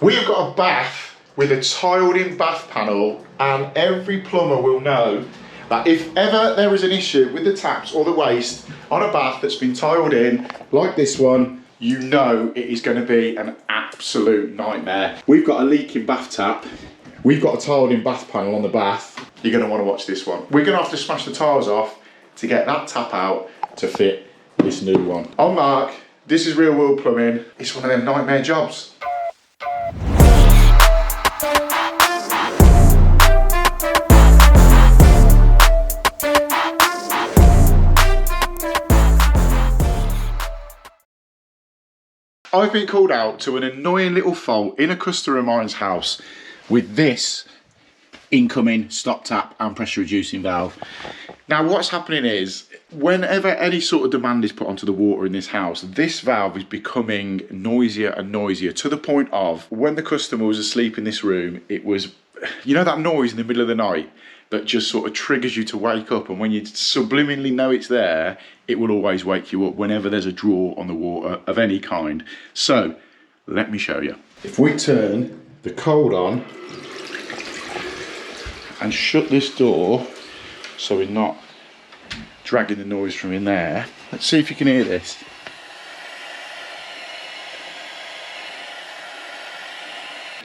We've got a bath with a tiled in bath panel, and every plumber will know that if ever there is an issue with the taps or the waste on a bath that's been tiled in, like this one, you know it is going to be an absolute nightmare. We've got a leaking bath tap. We've got a tiled in bath panel on the bath. You're going to want to watch this one. We're going to have to smash the tiles off to get that tap out to fit this new one. On Mark, this is real world plumbing. It's one of them nightmare jobs. I've been called out to an annoying little fault in a customer of mine's house with this incoming stop tap and pressure reducing valve. Now what's happening is, whenever any sort of demand is put onto the water in this house, this valve is becoming noisier and noisier, to the point of when the customer was asleep in this room, it was, you know, that noise in the middle of the night that just sort of triggers you to wake up, and when you subliminally know it's there, it will always wake you up whenever there's a draw on the water of any kind. So let me show you. If we turn the cold on and shut this door so we're not dragging the noise from in there, let's see if you can hear this.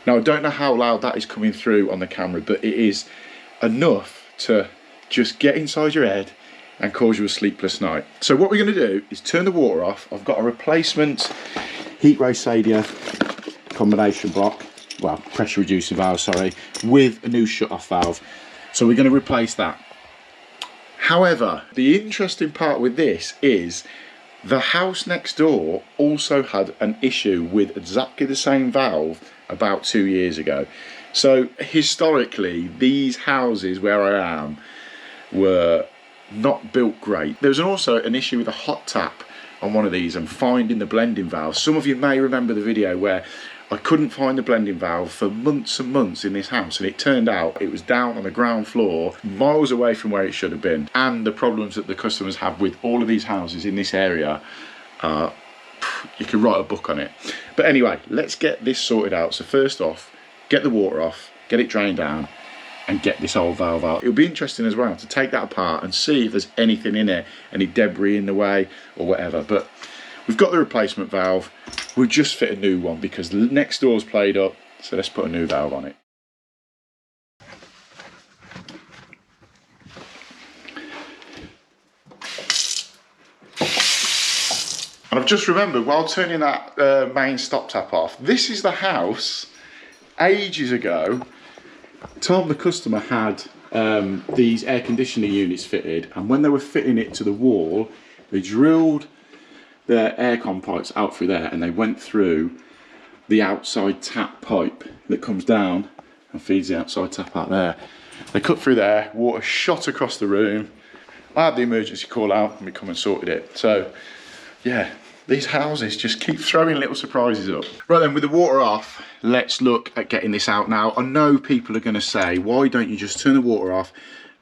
Now I don't know how loud that is coming through on the camera, but it is enough to just get inside your head and cause you a sleepless night. So what we're going to do is turn the water off. I've got a replacement heat ray Sadia combination block, well, pressure reducing valve, sorry, with a new shut off valve. So we're going to replace that. However, the interesting part with this is the house next door also had an issue with exactly the same valve about 2 years ago. So historically, these houses where I am were not built great. There was also an issue with a hot tap on one of these and finding the blending valve. Some of you may remember the video where I couldn't find the blending valve for months and months in this house, and it turned out it was down on the ground floor, miles away from where it should have been. And the problems that the customers have with all of these houses in this area, you could write a book on it. But anyway, let's get this sorted out. So first off, get the water off, get it drained down, and get this old valve out. It'll be interesting as well to take that apart and see if there's anything in it, any debris in the way or whatever. But we've got the replacement valve. We'll just fit a new one because the next door's played up, so let's put a new valve on it. And I've just remembered, while turning that main stop tap off, this is the house ages ago. Tom, the customer, had these air conditioning units fitted, and when they were fitting it to the wall, they drilled their aircon pipes out through there, and they went through the outside tap pipe that comes down and feeds the outside tap out there. They cut through there, water shot across the room. I had the emergency call out and we come and sorted it. So yeah, these houses just keep throwing little surprises up. Right then, with the water off, let's look at getting this out now. I know people are going to say, why don't you just turn the water off,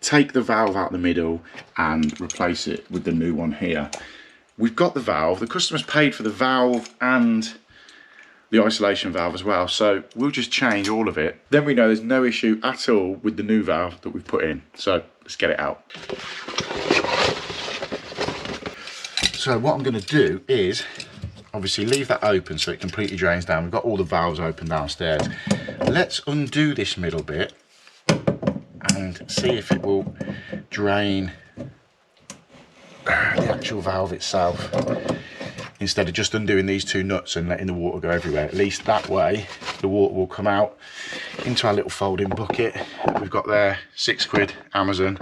take the valve out the middle and replace it with the new one here? We've got the valve, the customer's paid for the valve and the isolation valve as well, so we'll just change all of it. Then we know there's no issue at all with the new valve that we've put in. So let's get it out. So what I'm going to do is obviously leave that open so it completely drains down. We've got all the valves open downstairs. Let's undo this middle bit and see if it will drain the actual valve itself, instead of just undoing these two nuts and letting the water go everywhere. At least that way the water will come out into our little folding bucket that we've got there. £6 Amazon.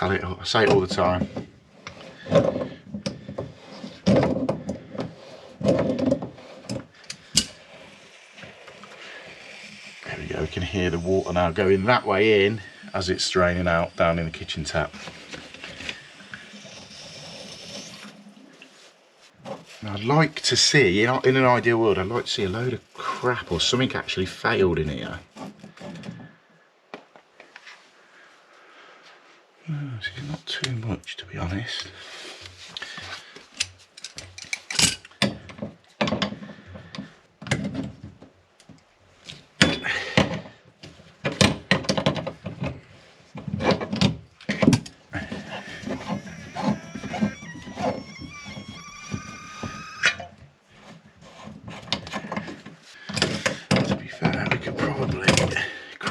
I say it all the time. There we go, we can hear the water now going that way in as it's draining out down in the kitchen tap. Now I'd like to see, in an ideal world, I'd like to see a load of crap or something actually failed in here. It's not too much, to be honest.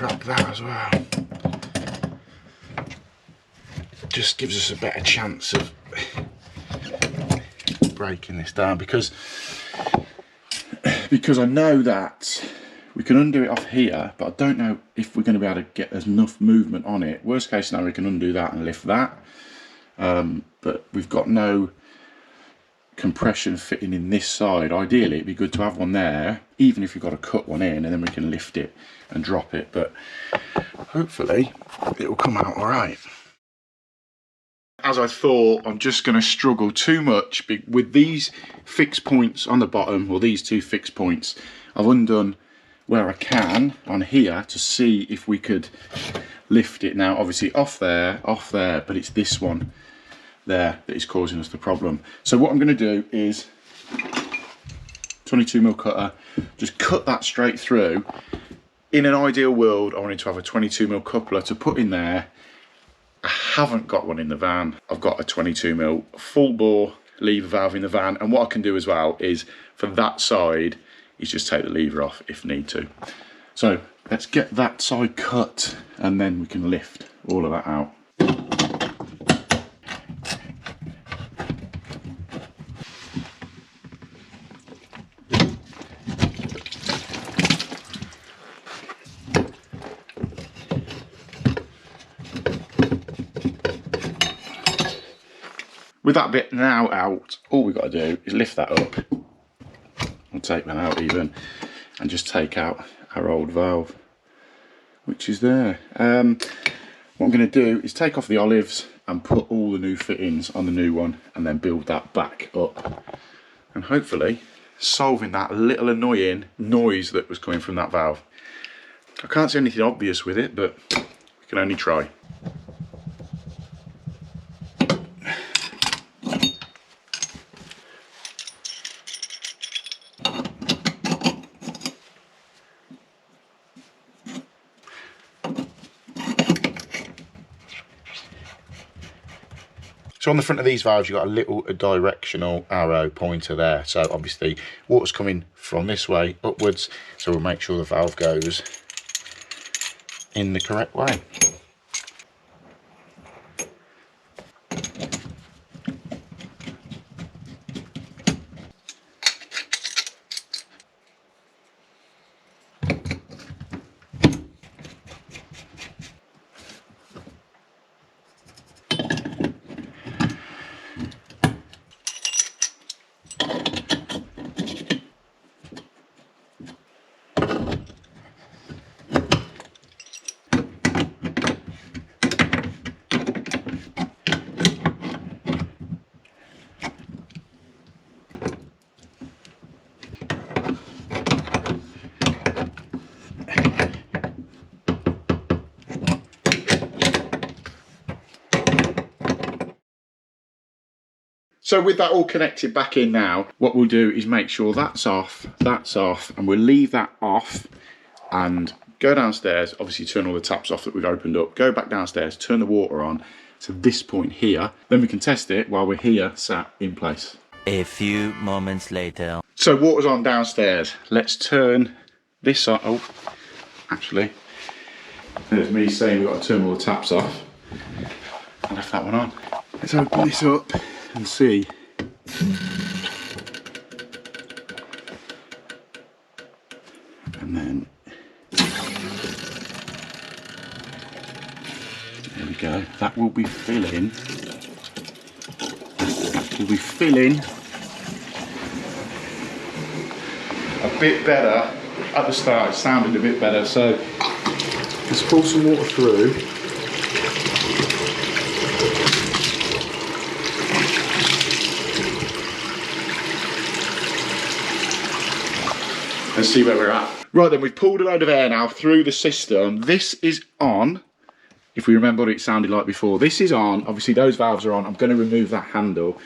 crack that as well. Just gives us a better chance of breaking this down, because I know that we can undo it off here, but I don't know if we're going to be able to get enough movement on it. Worst case scenario, we can undo that and lift that, but we've got no compression fitting in this side. Ideally it'd be good to have one there, even if you've got to cut one in, and then we can lift it and drop it, but hopefully it will come out all right. As I thought, I'm just going to struggle too much with these fixed points on the bottom, or these two fixed points. I've undone where I can on here to see if we could lift it. Now obviously off there, but it's this one there that is causing us the problem. So what I'm going to do is 22mm cutter, just cut that straight through. In an ideal world, I wanted to have a 22mm coupler to put in there. I haven't got one in the van. I've got a 22mm full bore lever valve in the van, and what I can do as well is for that side is just take the lever off if need to. So let's get that side cut and then we can lift all of that out. With that bit now out, all we've got to do is lift that up, or take that out even, and just take out our old valve, which is there. What I'm going to do is take off the olives and put all the new fittings on the new one, and then build that back up, and hopefully solving that little annoying noise that was coming from that valve. I can't see anything obvious with it, but we can only try. So on the front of these valves, you've got a little directional arrow pointer there. So obviously water's coming from this way upwards. So we'll make sure the valve goes in the correct way. So with that all connected back in now, what we'll do is make sure that's off, and we'll leave that off and go downstairs, obviously turn all the taps off that we've opened up, go back downstairs, turn the water on to this point here, then we can test it while we're here sat in place. A few moments later. So water's on downstairs. Let's turn this on. Oh, actually, there's me saying we've got to turn all the taps off. I left that one on. Let's open this up and see. And then there we go. That will be filling. That will be filling a bit better. At the start it sounded a bit better, so let's pour some water through. And see where we're at. Right then, we've pulled a load of air now through the system. This is on, if we remember what it sounded like before. This is on, obviously those valves are on. I'm going to remove that handle,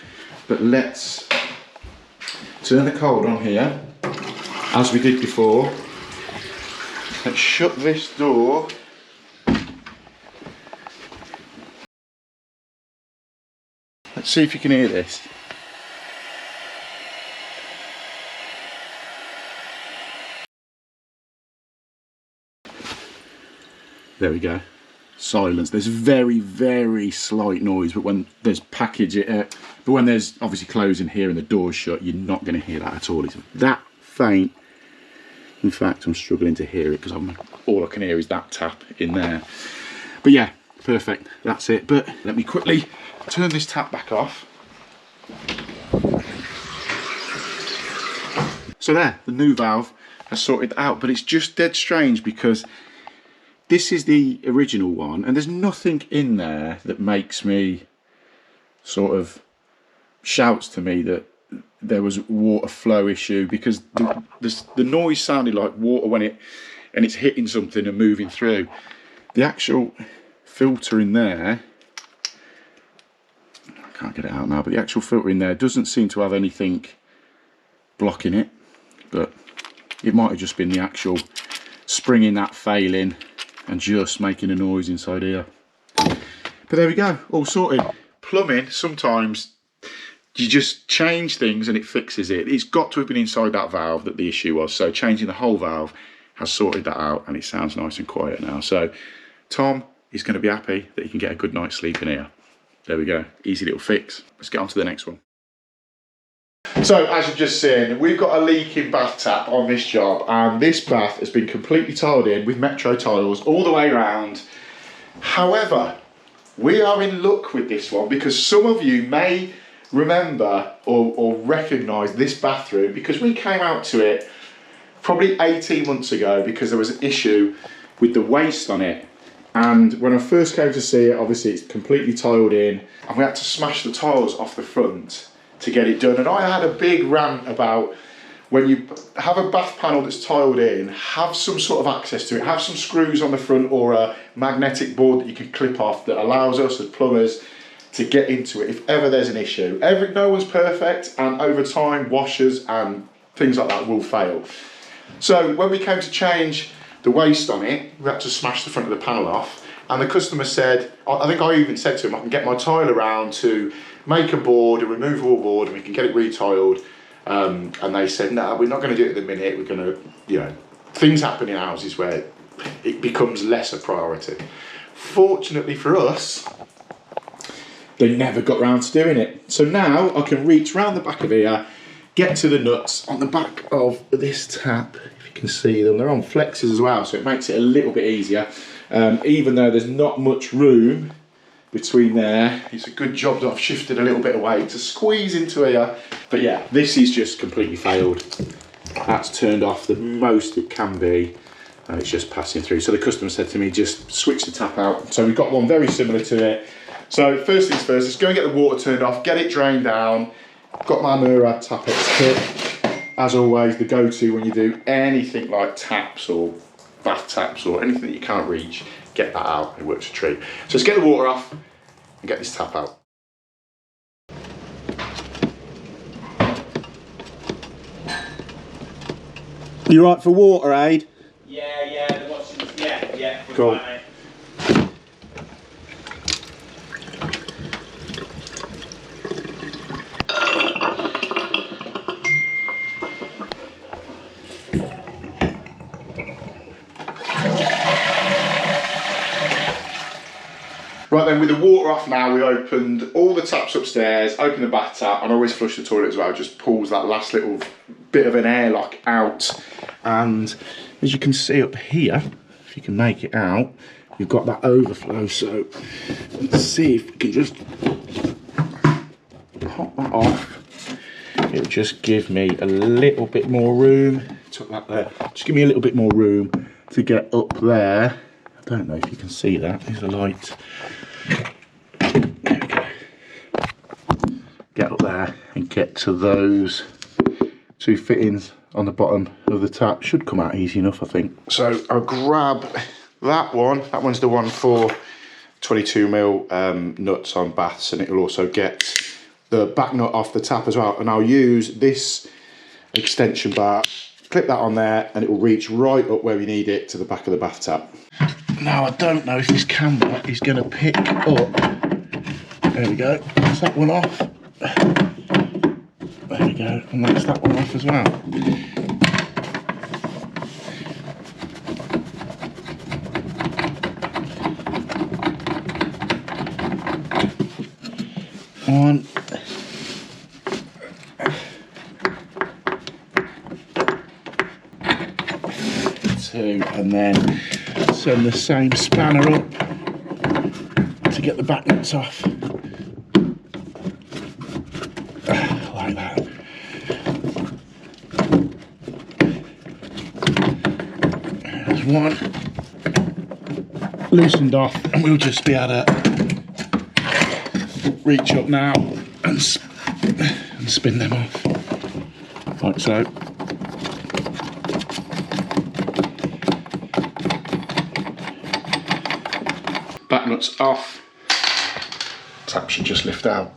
but let's turn the cold on here, as we did before. Let's shut this door. Let's see if you can hear this. There we go. Silence. There's very, very slight noise, but when there's but when there's obviously closing here and the door's shut, you're not going to hear that at all. It's that faint. In fact, I'm struggling to hear it because all I can hear is that tap in there. But yeah, perfect. That's it. But let me quickly turn this tap back off. So there, the new valve has sorted out, but it's just dead strange because this is the original one, and there's nothing in there that makes me sort of shouts to me that there was a water flow issue, because the noise sounded like water when it's hitting something and moving through. The actual filter in there, I can't get it out now, but the actual filter in there doesn't seem to have anything blocking it, but it might have just been the actual spring in that failing and just making a noise inside here. But there we go, all sorted. Plumbing, sometimes you just change things and it fixes it. It's got to have been inside that valve that the issue was, so changing the whole valve has sorted that out, and it sounds nice and quiet now. So Tom is going to be happy that he can get a good night's sleep in here. There we go, easy little fix. Let's get on to the next one. So as you've just seen, we've got a leaking bath tap on this job, and this bath has been completely tiled in with Metro tiles all the way around. However, we are in luck with this one because some of you may remember or recognise this bathroom, because we came out to it probably 18 months ago because there was an issue with the waste on it. And when I first came to see it, obviously it's completely tiled in, and we had to smash the tiles off the front to get it done. And I had a big rant about, when you have a bath panel that's tiled in, have some sort of access to it, have some screws on the front or a magnetic board that you can clip off that allows us as plumbers to get into it if ever there's an issue. No one's perfect, and over time washers and things like that will fail. So when we came to change the waste on it, we had to smash the front of the panel off, and the customer said, I think I even said to him, I can get my tile around to make a board, a removable board, and we can get it retiled. And they said, no, we're not going to do it at the minute. We're going to, you know, things happen in houses where it becomes less a priority. Fortunately for us, they never got round to doing it. So now I can reach round the back of here, get to the nuts on the back of this tap. If you can see them, they're on flexes as well, so it makes it a little bit easier. Even though there's not much room between there, it's a good job that I've shifted a little bit away to squeeze into here. But yeah, this is just completely failed. That's turned off the most it can be, and it's just passing through. So the customer said to me, just switch the tap out. So we've got one very similar to it. So first things first, let's go and get the water turned off, get it drained down. Got my Murad Tapex kit. As always, the go-to when you do anything like taps or bath taps or anything that you can't reach, get that out, it works a treat. So let's get the water off and get this tap out. You right for water, Aid? Yeah, the washing, yeah. Cool. Right then, with the water off now, we opened all the taps upstairs, opened the bath tap, and I always flush the toilet as well, just pulls that last little bit of an airlock out. And as you can see up here, if you can make it out, you've got that overflow. So let's see if we can just pop that off. It'll just give me a little bit more room. Took that there. Just give me a little bit more room to get up there. I don't know if you can see that. There's a light. There we go. Get up there and get to those two fittings on the bottom of the tap. Should come out easy enough, I think. So I'll grab that one. That one's the one for 22mm nuts on baths, and it'll also get the back nut off the tap as well. And I'll use this extension bar, clip that on there, and it will reach right up where we need it to the back of the bath tap. Now I don't know if this camera is going to pick up. There we go. That's that one off. There we go. And that's that one off as well. 1, 2, and then send the same spanner up to get the back nuts off. Like that. There's one loosened off, and we'll just be able to reach up now and spin them off, like so. Back nuts off. Tap should just lift out.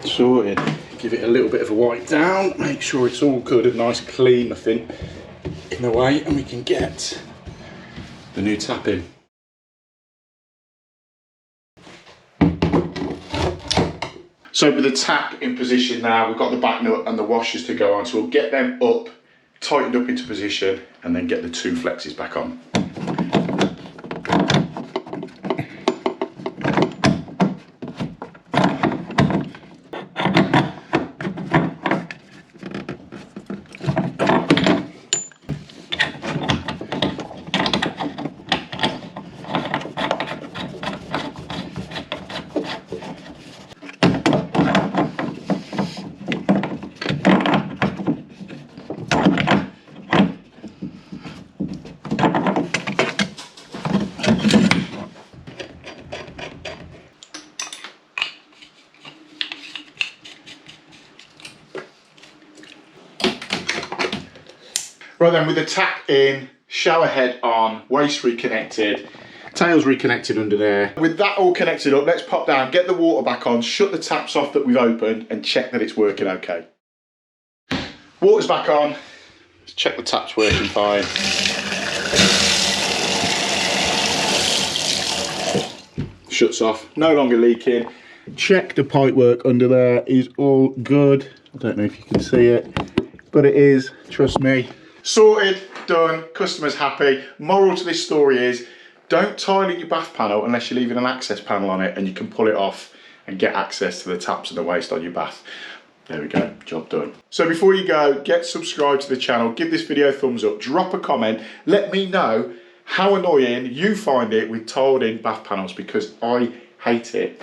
Sorted. Give it a little bit of a wipe down, make sure it's all good and nice clean, nothing in the way, and we can get the new tap in. So with the tap in position now, we've got the back nut and the washers to go on, so we'll get them up, tightened up into position, and then get the 2 flexes back on. Right then, with the tap in, shower head on, waste reconnected, tails reconnected under there. With that all connected up, let's pop down, get the water back on, shut the taps off that we've opened, and check that it's working okay. Water's back on, let's check the tap's working fine. Shuts off, no longer leaking. Check the pipework under there is all good. I don't know if you can see it, but it is, trust me. Sorted, done, customer's happy. Moral to this story is, don't tile in your bath panel unless you're leaving an access panel on it and you can pull it off and get access to the taps and the waste on your bath. There we go, job done. So before you go, get subscribed to the channel, give this video a thumbs up, drop a comment, let me know how annoying you find it with tiled in bath panels, because I hate it.